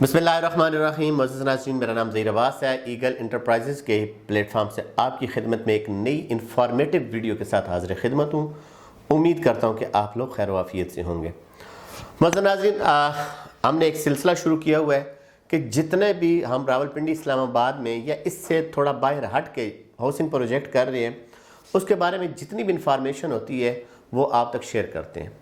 बिस्मिल्लाहिर्रहमानिर्रहीम। मुअज़्ज़िज़ नाज़रीन, मेरा नाम ज़हीर अब्बास है। ईगल इंटरप्राइजेज़ के प्लेटफॉर्म से आपकी खिदमत में एक नई इंफॉर्मेटिव वीडियो के साथ हाज़िर खिदमत हूँ। उम्मीद करता हूँ कि आप लोग खैर वाफ़ियत से होंगे। मुअज़्ज़िज़ नाज़रीन, हमने एक सिलसिला शुरू किया हुआ है कि जितने भी हम रावलपिंडी इस्लामाबाद में या इससे थोड़ा बाहर हट के हाउसिंग प्रोजेक्ट कर रहे हैं, उसके बारे में जितनी भी इंफॉर्मेशन होती है वो आप तक शेयर करते हैं।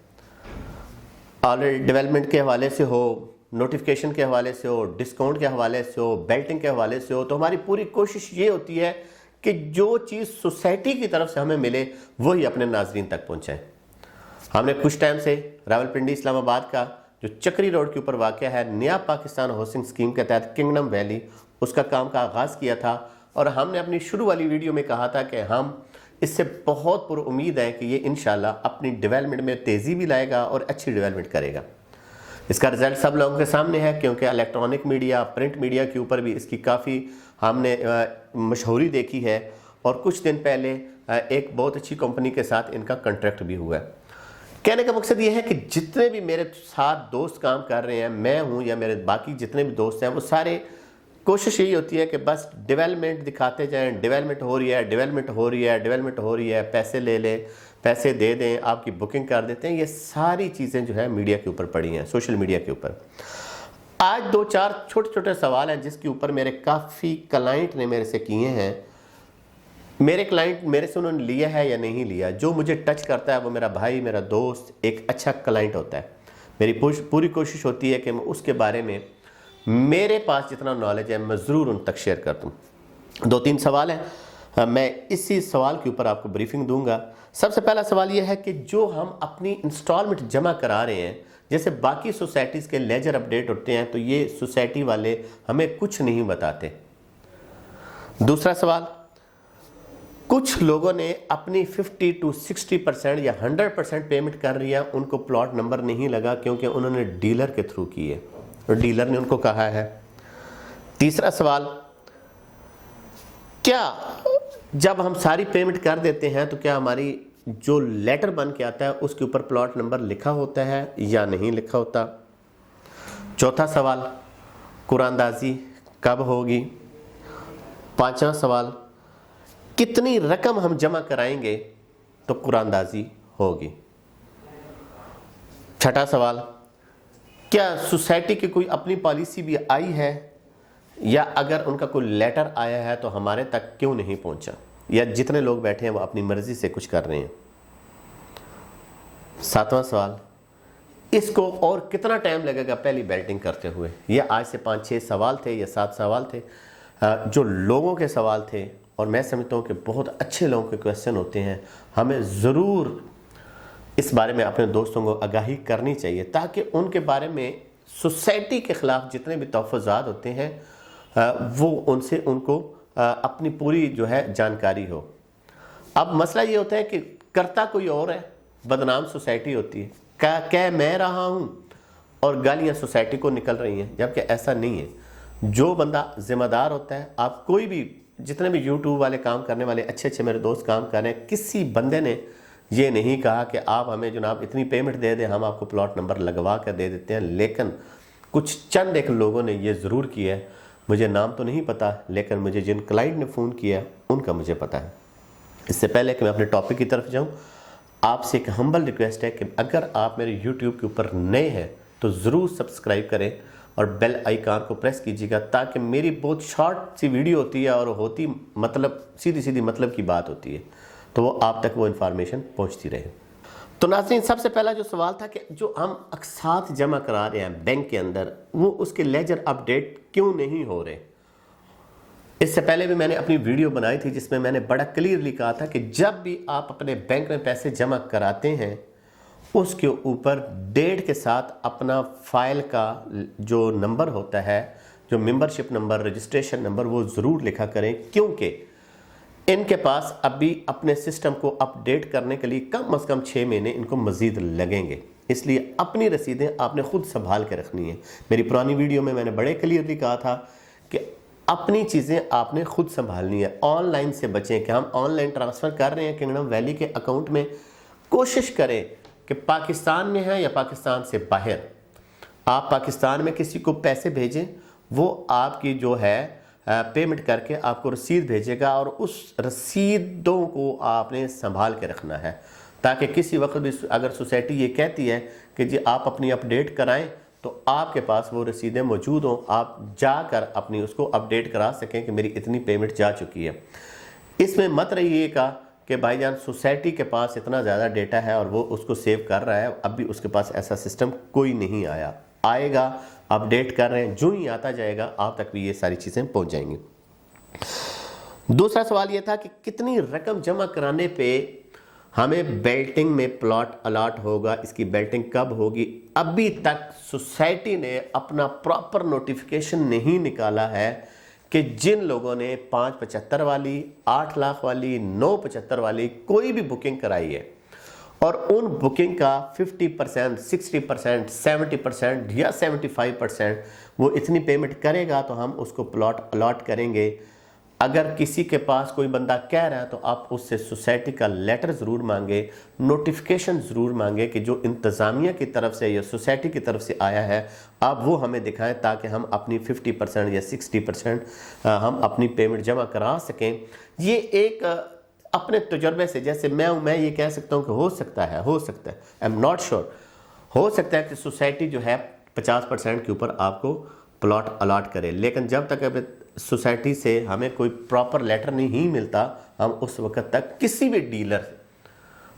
ऑलरेडी डेवलपमेंट के हवाले से हो, नोटिफिकेशन के हवाले से हो, डिस्काउंट के हवाले से हो, बेल्टिंग के हवाले से हो, तो हमारी पूरी कोशिश ये होती है कि जो चीज़ सोसाइटी की तरफ से हमें मिले वही अपने नाजरीन तक पहुँचाएँ। हमने कुछ टाइम से रावलपिंडी इस्लामाबाद का जो चक्री रोड के ऊपर वाक़या है, नया पाकिस्तान हाउसिंग स्कीम के तहत किंगडम वैली, उसका काम का आगाज़ किया था और हमने अपनी शुरू वाली वीडियो में कहा था कि हम इससे बहुत पुरुम्मीद है कि ये इंशाल्लाह अपनी डेवलपमेंट में तेज़ी भी लाएगा और अच्छी डेवलपमेंट करेगा। इसका रिजल्ट सब लोगों के सामने है, क्योंकि इलेक्ट्रॉनिक मीडिया, प्रिंट मीडिया के ऊपर भी इसकी काफ़ी हमने मशहूरी देखी है और कुछ दिन पहले एक बहुत अच्छी कंपनी के साथ इनका कॉन्ट्रैक्ट भी हुआ है। कहने का मकसद ये है कि जितने भी मेरे साथ दोस्त काम कर रहे हैं, मैं हूँ या मेरे बाकी जितने भी दोस्त हैं, वो सारे कोशिश यही होती है कि बस डेवलपमेंट दिखाते जाएं, डेवलपमेंट हो रही है, डेवलपमेंट हो रही है, डेवलपमेंट हो रही है, पैसे ले लें, पैसे दे दें, आपकी बुकिंग कर देते हैं। ये सारी चीज़ें जो है मीडिया के ऊपर पड़ी हैं, सोशल मीडिया के ऊपर। आज दो चार छोटे छोटे सवाल हैं जिसके ऊपर मेरे काफ़ी क्लाइंट ने मेरे से किए हैं। मेरे क्लाइंट मेरे से उन्होंने लिया है या नहीं लिया, जो मुझे टच करता है वो मेरा भाई, मेरा दोस्त, एक अच्छा क्लाइंट होता है। मेरी पूरी कोशिश होती है कि मैं उसके बारे में मेरे पास जितना नॉलेज है मैं ज़रूर उन तक शेयर कर दूँ। दो तीन सवाल हैं, मैं इसी सवाल के ऊपर आपको ब्रीफिंग दूंगा। सबसे पहला सवाल यह है कि जो हम अपनी इंस्टॉलमेंट जमा करा रहे हैं, जैसे बाकी सोसाइटीज़ के लेजर अपडेट होते हैं, तो ये सोसाइटी वाले हमें कुछ नहीं बताते। दूसरा सवाल, कुछ लोगों ने अपनी 50 to 60% या 100% पेमेंट कर रही है, उनको प्लॉट नंबर नहीं लगा क्योंकि उन्होंने डीलर के थ्रू किए और डीलर ने उनको कहा है। तीसरा सवाल, क्या जब हम सारी पेमेंट कर देते हैं तो क्या हमारी जो लेटर बन के आता है उसके ऊपर प्लॉट नंबर लिखा होता है या नहीं लिखा होता। चौथा सवाल, कुरानदाजी कब होगी। पांचवा सवाल, कितनी रकम हम जमा कराएंगे तो कुरानदाजी होगी। छठा सवाल, क्या सोसाइटी की कोई अपनी पॉलिसी भी आई है या अगर उनका कोई लेटर आया है तो हमारे तक क्यों नहीं पहुंचा, या जितने लोग बैठे हैं वो अपनी मर्जी से कुछ कर रहे हैं। सातवां सवाल, इसको और कितना टाइम लगेगा पहली बेल्टिंग करते हुए। ये आज से 5-6 सवाल थे या 7 सवाल थे जो लोगों के सवाल थे और मैं समझता हूँ कि बहुत अच्छे लोगों के क्वेश्चन होते हैं। हमें ज़रूर इस बारे में अपने दोस्तों को आगाही करनी चाहिए ताकि उनके बारे में सोसाइटी के ख़िलाफ़ जितने भी तहफ़्फ़ुज़ात होते हैं वो उनसे उनको अपनी पूरी जो है जानकारी हो। अब मसला ये होता है कि करता कोई और है, बदनाम सोसाइटी होती है, कह मैं रहा हूँ और गालियाँ सोसाइटी को निकल रही हैं, जबकि ऐसा नहीं है। जो बंदा ज़िम्मेदार होता है, आप कोई भी जितने भी यूट्यूब वाले काम करने वाले अच्छे मेरे दोस्त काम कर रहे हैं, किसी बंदे ने ये नहीं कहा कि आप हमें जनाब इतनी पेमेंट दे दें, हम आपको प्लॉट नंबर लगवा कर दे देते हैं। लेकिन कुछ चंद एक लोगों ने ये ज़रूर किया है, मुझे नाम तो नहीं पता, लेकिन मुझे जिन क्लाइंट ने फ़ोन किया उनका मुझे पता है। इससे पहले कि मैं अपने टॉपिक की तरफ जाऊँ, आपसे एक हम्बल रिक्वेस्ट है कि अगर आप मेरे यूट्यूब के ऊपर नए हैं तो ज़रूर सब्सक्राइब करें और बेल आइकन को प्रेस कीजिएगा, ताकि मेरी बहुत शॉर्ट सी वीडियो होती है और होती मतलब सीधी मतलब की बात होती है, तो वो आप तक वो इन्फॉर्मेशन पहुंचती रहे। तो नाज़रीन, सबसे पहला जो सवाल था कि जो हम अक़सात जमा करा रहे हैं बैंक के अंदर, वो उसके लेजर अपडेट क्यों नहीं हो रहे। इससे पहले भी मैंने अपनी वीडियो बनाई थी जिसमें मैंने बड़ा क्लियरली कहा था कि जब भी आप अपने बैंक में पैसे जमा कराते हैं उसके ऊपर डेट के साथ अपना फाइल का जो नंबर होता है, जो मेंबरशिप नंबर, रजिस्ट्रेशन नंबर, वो ज़रूर लिखा करें, क्योंकि इनके पास अभी अपने सिस्टम को अपडेट करने के लिए कम से कम 6 महीने इनको मज़ीद लगेंगे। इसलिए अपनी रसीदें आपने खुद संभाल के रखनी है। मेरी पुरानी वीडियो में मैंने बड़े क्लियरली कहा था कि अपनी चीज़ें आपने खुद संभालनी है। ऑनलाइन से बचें कि हम ऑनलाइन ट्रांसफ़र कर रहे हैं किंगडम वैली के अकाउंट में, कोशिश करें कि पाकिस्तान में है या पाकिस्तान से बाहर आप पाकिस्तान में किसी को पैसे भेजें, वो आपकी जो है पेमेंट करके आपको रसीद भेजेगा और उस रसीदों को आपने संभाल के रखना है, ताकि किसी वक्त भी अगर सोसाइटी ये कहती है कि जी आप अपनी अपडेट कराएं, तो आपके पास वो रसीदें मौजूद हों, आप जाकर अपनी उसको अपडेट करा सकें कि मेरी इतनी पेमेंट जा चुकी है। इसमें मत रहिएगा कि भाईजान सोसाइटी के पास इतना ज़्यादा डेटा है और वो उसको सेव कर रहा है, अब भी उसके पास ऐसा सिस्टम कोई नहीं आया, आएगा, अपडेट कर रहे हैं, जो ही आता जाएगा आप तक भी ये सारी चीज़ें पहुंच जाएंगी। दूसरा सवाल ये था कि कितनी रकम जमा कराने पे हमें बेल्टिंग में प्लॉट अलॉट होगा, इसकी बेल्टिंग कब होगी। अभी तक सोसाइटी ने अपना प्रॉपर नोटिफिकेशन नहीं निकाला है कि जिन लोगों ने 575 वाली, 8 लाख वाली, 975 वाली कोई भी बुकिंग कराई है और उन बुकिंग का 50%, 60%, 70% या 75% वो इतनी पेमेंट करेगा तो हम उसको प्लॉट अलॉट करेंगे। अगर किसी के पास कोई बंदा कह रहा है तो आप उससे सोसाइटी का लेटर ज़रूर मांगे, नोटिफिकेशन ज़रूर मांगे कि जो इंतज़ामिया की तरफ से या सोसाइटी की तरफ से आया है आप वो हमें दिखाएं, ताकि हम अपनी 50% या 60% हम अपनी पेमेंट जमा करा सकें। ये एक अपने तजुर्बे से, जैसे मैं ये कह सकता हूँ कि हो सकता है, आई एम नॉट श्योर, हो सकता है कि सोसाइटी जो है 50% के ऊपर आपको प्लॉट अलॉट करे, लेकिन जब तक सोसाइटी से हमें कोई प्रॉपर लेटर नहीं मिलता, हम उस वक्त तक किसी भी डीलर से,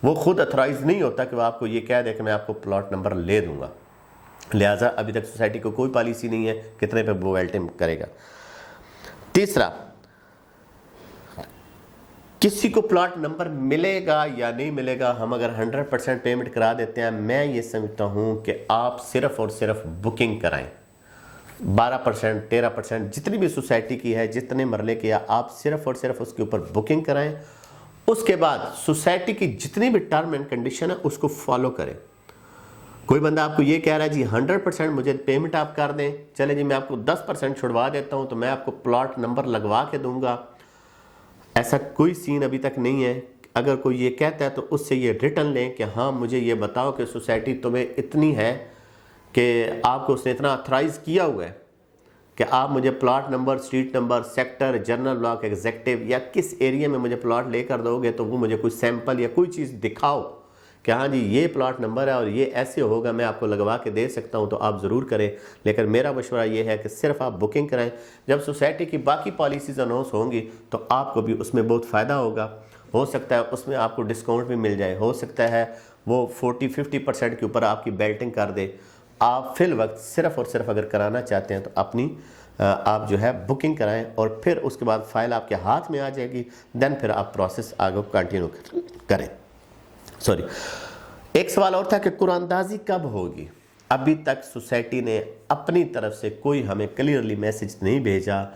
वो खुद अथराइज नहीं होता कि वो आपको ये कह दे कि मैं आपको प्लॉट नंबर ले दूंगा। लिहाजा अभी तक सोसाइटी को कोई पॉलिसी नहीं है कितने पे वो वेल्टिंग करेगा। तीसरा, किसी को प्लॉट नंबर मिलेगा या नहीं मिलेगा। हम अगर 100% पेमेंट करा देते हैं, मैं ये समझता हूं कि आप सिर्फ और सिर्फ बुकिंग कराएं। 12%, 13% जितनी भी सोसाइटी की है, जितने मरले की है, आप सिर्फ और सिर्फ उसके ऊपर बुकिंग कराएं। उसके बाद सोसाइटी की जितनी भी टर्म एंड कंडीशन है उसको फॉलो करें। कोई बंदा आपको ये कह रहा है जी 100% मुझे पेमेंट आप कर दें, चले जी मैं आपको 10% छुड़वा देता हूं तो मैं आपको प्लॉट नंबर लगवा के दूंगा, ऐसा कोई सीन अभी तक नहीं है। अगर कोई ये कहता है तो उससे ये रिटर्न लें कि हाँ मुझे ये बताओ कि सोसाइटी तुम्हें इतनी है कि आपको उसने इतना अथराइज किया हुआ है कि आप मुझे plot number, street number, sector, general block, executive या किस एरिया में मुझे प्लॉट लेकर दोगे, तो वो मुझे कोई सैंपल या कोई चीज़ दिखाओ कि हाँ जी ये प्लॉट नंबर है और ये ऐसे होगा, मैं आपको लगवा के दे सकता हूँ, तो आप ज़रूर करें। लेकिन मेरा मशवरा ये है कि सिर्फ आप बुकिंग कराएं। जब सोसाइटी की बाकी पॉलिसीज़ अनाउंस होंगी तो आपको भी उसमें बहुत फ़ायदा होगा। हो सकता है उसमें आपको डिस्काउंट भी मिल जाए, हो सकता है वो 40-50% के ऊपर आपकी बेल्टिंग कर दे। आप फिल वक्त सिर्फ और सिर्फ अगर कराना चाहते हैं तो अपनी आप जो है बुकिंग कराएं और फिर उसके बाद फाइल आपके हाथ में आ जाएगी, देन फिर आप प्रोसेस आगे कंटिन्यू करें। सॉरी, एक सवाल और था कि कुरानदाजी कब होगी। अभी तक सोसाइटी ने अपनी तरफ से कोई हमें क्लियरली मैसेज नहीं भेजा।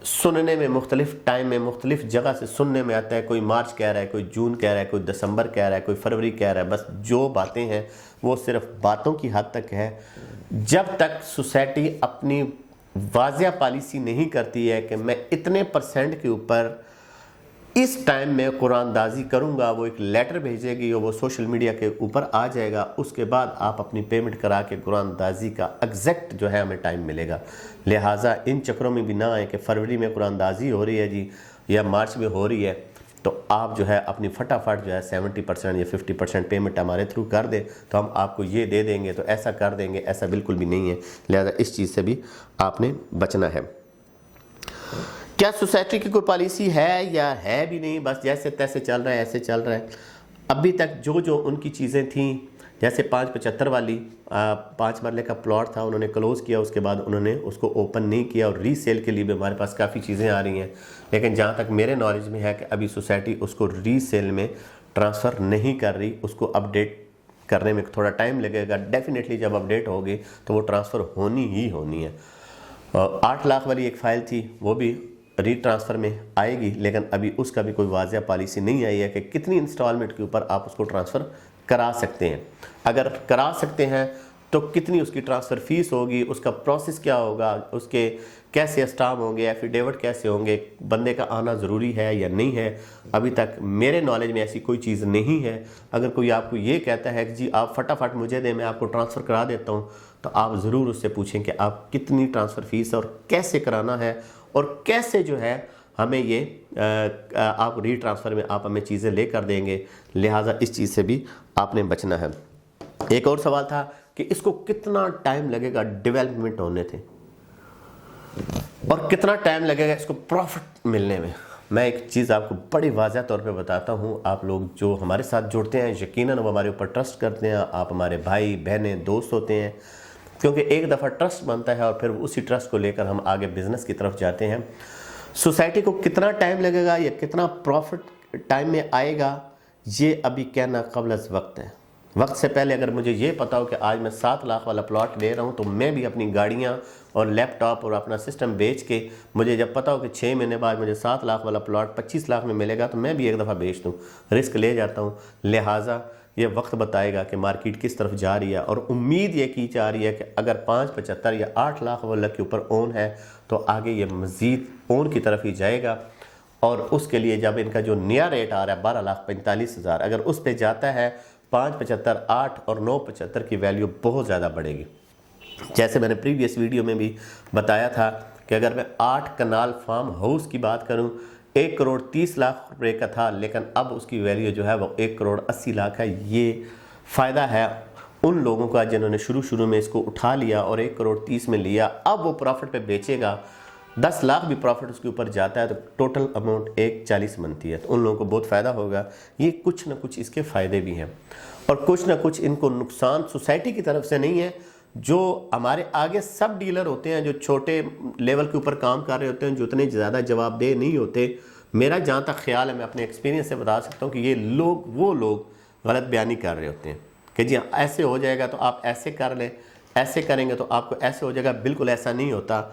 सुनने में मुख्तलिफ टाइम में मुख्तलिफ जगह से सुनने में आता है, कोई मार्च कह रहा है, कोई जून कह रहा है, कोई दिसंबर कह रहा है, कोई फरवरी कह रहा है। बस जो बातें हैं वो सिर्फ बातों की हद तक है। जब तक सोसाइटी अपनी वाज़िया पॉलिसी नहीं करती है कि मैं इतने % के ऊपर इस टाइम में कुरानदाजी करूंगा, वो एक लेटर भेजेगी और वो सोशल मीडिया के ऊपर आ जाएगा, उसके बाद आप अपनी पेमेंट करा के कुरानदाजी का एग्जैक्ट जो है हमें टाइम मिलेगा। लिहाजा इन चक्रों में भी ना आए कि फरवरी में कुरानदाजी हो रही है जी या मार्च में हो रही है, तो आप जो है अपनी फटाफट जो है 70% या 50% पेमेंट हमारे थ्रू कर दे तो हम आपको ये दे देंगे, तो ऐसा कर देंगे, ऐसा बिल्कुल भी नहीं है। लिहाजा इस चीज़ से भी आपने बचना है। क्या सोसाइटी की कोई पॉलिसी है या है भी नहीं, बस जैसे तैसे चल रहा है, ऐसे चल रहा है। अभी तक जो उनकी चीज़ें थी, जैसे 575 वाली 5 मरले का प्लॉट था, उन्होंने क्लोज़ किया, उसके बाद उन्होंने उसको ओपन नहीं किया और रीसेल के लिए भी हमारे पास काफ़ी चीज़ें आ रही हैं। लेकिन जहाँ तक मेरे नॉलेज में है कि अभी सोसाइटी उसको रीसेल में ट्रांसफ़र नहीं कर रही, उसको अपडेट करने में थोड़ा टाइम लगेगा। डेफिनेटली जब अपडेट होगी तो वो ट्रांसफ़र होनी ही होनी है। 8 लाख वाली एक फ़ाइल थी, वो भी रीट्रांसफ़र में आएगी, लेकिन अभी उसका भी कोई वाज़िया पॉलिसी नहीं आई है कि कितनी इंस्टॉलमेंट के ऊपर आप उसको ट्रांसफ़र करा सकते हैं। अगर करा सकते हैं तो कितनी उसकी ट्रांसफ़र फ़ीस होगी, उसका प्रोसेस क्या होगा, उसके कैसे स्टाम्प होंगे, एफिडेविट कैसे होंगे, बंदे का आना ज़रूरी है या नहीं है, अभी तक मेरे नॉलेज में ऐसी कोई चीज़ नहीं है। अगर कोई आपको ये कहता है कि जी आप फटाफट मुझे दें, मैं आपको ट्रांसफ़र करा देता हूँ, तो आप ज़रूर उससे पूछें कि आप कितनी ट्रांसफ़र फ़ीस और कैसे कराना है और कैसे जो है हमें ये आप रीट्रांसफ़र में आप हमें चीज़ें ले कर देंगे। लिहाजा इस चीज़ से भी आपने बचना है। एक और सवाल था कि इसको कितना टाइम लगेगा डेवलपमेंट होने थे और कितना टाइम लगेगा इसको प्रॉफिट मिलने में। मैं एक चीज़ आपको बड़ी वाज़ह तौर पे बताता हूँ। आप लोग जो हमारे साथ जुड़ते हैं यकीनन वो हमारे ऊपर ट्रस्ट करते हैं, आप हमारे भाई बहनें दोस्त होते हैं, क्योंकि एक दफ़ा ट्रस्ट बनता है और फिर उसी ट्रस्ट को लेकर हम आगे बिज़नेस की तरफ जाते हैं। सोसाइटी को कितना टाइम लगेगा या कितना प्रॉफिट टाइम में आएगा, ये अभी कहना क़ब्ल अज़ वक्त है। वक्त से पहले अगर मुझे ये पता हो कि आज मैं 7 लाख वाला प्लॉट ले रहा हूँ, तो मैं भी अपनी गाड़ियाँ और लैपटॉप और अपना सिस्टम बेच के, मुझे जब पता हो कि 6 महीने बाद मुझे 7 लाख वाला प्लॉट 25 लाख में मिलेगा, तो मैं भी एक दफ़ा बेच दूँ, रिस्क ले जाता हूँ। लिहाजा ये वक्त बताएगा कि मार्केट किस तरफ जा रही है, और उम्मीद ये की जा रही है कि अगर 5, 75 या 8 लाख वाला के ऊपर ओन है तो आगे ये मज़ीद ओन की तरफ ही जाएगा। और उसके लिए जब इनका जो नया रेट आ रहा है 12,45,000, अगर उस पर जाता है 5,75, 8 और 9,75 की वैल्यू बहुत ज़्यादा बढ़ेगी। जैसे मैंने प्रीवियस वीडियो में भी बताया था कि अगर मैं 8 कनाल फार्म हाउस की बात करूं, 1 करोड़ 30 लाख रुपए का था, लेकिन अब उसकी वैल्यू जो है वो 1 करोड़ 80 लाख है। ये फ़ायदा है उन लोगों का जिन्होंने शुरू में इसको उठा लिया और 1 करोड़ 30 में लिया, अब वो प्रॉफिट पे बेचेगा, 10 लाख भी प्रॉफिट उसके ऊपर जाता है तो टोटल अमाउंट 140 बनती है। तो उन लोगों को बहुत फ़ायदा होगा। ये कुछ ना कुछ इसके फ़ायदे भी हैं और कुछ ना कुछ इनको नुकसान सोसाइटी की तरफ से नहीं है। जो हमारे आगे सब डीलर होते हैं जो छोटे लेवल के ऊपर काम कर रहे होते हैं, जो उतने ज़्यादा जवाबदेह नहीं होते, मेरा जहाँ तक ख्याल है, मैं अपने एक्सपीरियंस से बता सकता हूँ कि ये लोग वो लोग गलत बयानी कर रहे होते हैं कि जी ऐसे हो जाएगा तो आप ऐसे कर लें, ऐसे करेंगे तो आपको ऐसे हो जाएगा। बिल्कुल ऐसा नहीं होता।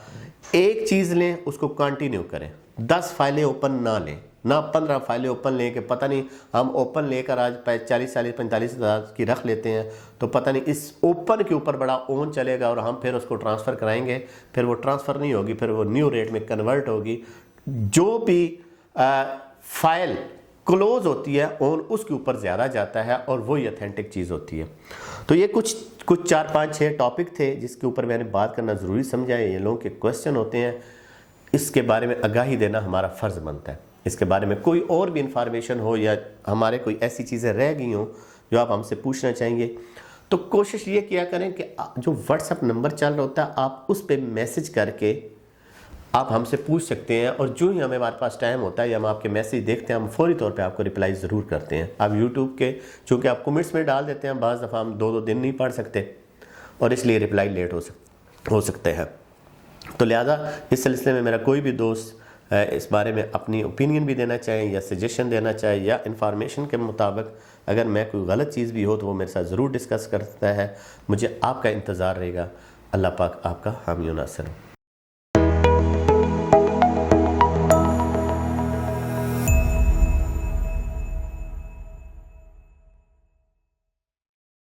एक चीज़ लें, उसको कंटिन्यू करें। 10 फाइलें ओपन ना लें, ना 15 फाइलें ओपन लें कि पता नहीं हम ओपन लेकर आज 40-45 हज़ार की रख लेते हैं तो पता नहीं इस ओपन के ऊपर बड़ा ओन चलेगा और हम फिर उसको ट्रांसफ़र कराएंगे, फिर वो ट्रांसफ़र नहीं होगी, फिर वो न्यू रेट में कन्वर्ट होगी। जो भी फाइल क्लोज होती है ओन उसके ऊपर ज़्यादा जाता है और वही ऑथेंटिक चीज़ होती है। तो ये कुछ 4, 5, 6 टॉपिक थे जिसके ऊपर मैंने बात करना ज़रूरी समझा है। ये लोगों के क्वेश्चन होते हैं, इसके बारे में आगाही देना हमारा फ़र्ज़ बनता है। इसके बारे में कोई और भी इंफॉर्मेशन हो या हमारे कोई ऐसी चीज़ें रह गई हों जो आप हमसे पूछना चाहेंगे, तो कोशिश ये किया करें कि जो व्हाट्सएप नंबर चल रहा होता है आप उस पर मैसेज करके आप हमसे पूछ सकते हैं। और जो ही हमारे पास टाइम होता है या हम आपके मैसेज देखते हैं, हम फौरी तौर पे आपको रिप्लाई ज़रूर करते हैं। आप यूट्यूब के चूँकि आप कमेंट्स में डाल देते हैं, बाज़ दफ़ा हम 2-2 दिन नहीं पढ़ सकते और इसलिए रिप्लाई लेट हो सकते हैं। तो लिहाजा इस सिलसिले में मेरा कोई भी दोस्त इस बारे में अपनी ओपिनियन भी देना चाहे या सजेशन देना चाहे या इंफॉर्मेशन के मुताबिक अगर मैं कोई गलत चीज़ भी हो तो वो मेरे साथ ज़रूर डिस्कस करता है। मुझे आपका इंतज़ार रहेगा। अल्लाह पाक आपका हामी और नासिर हो।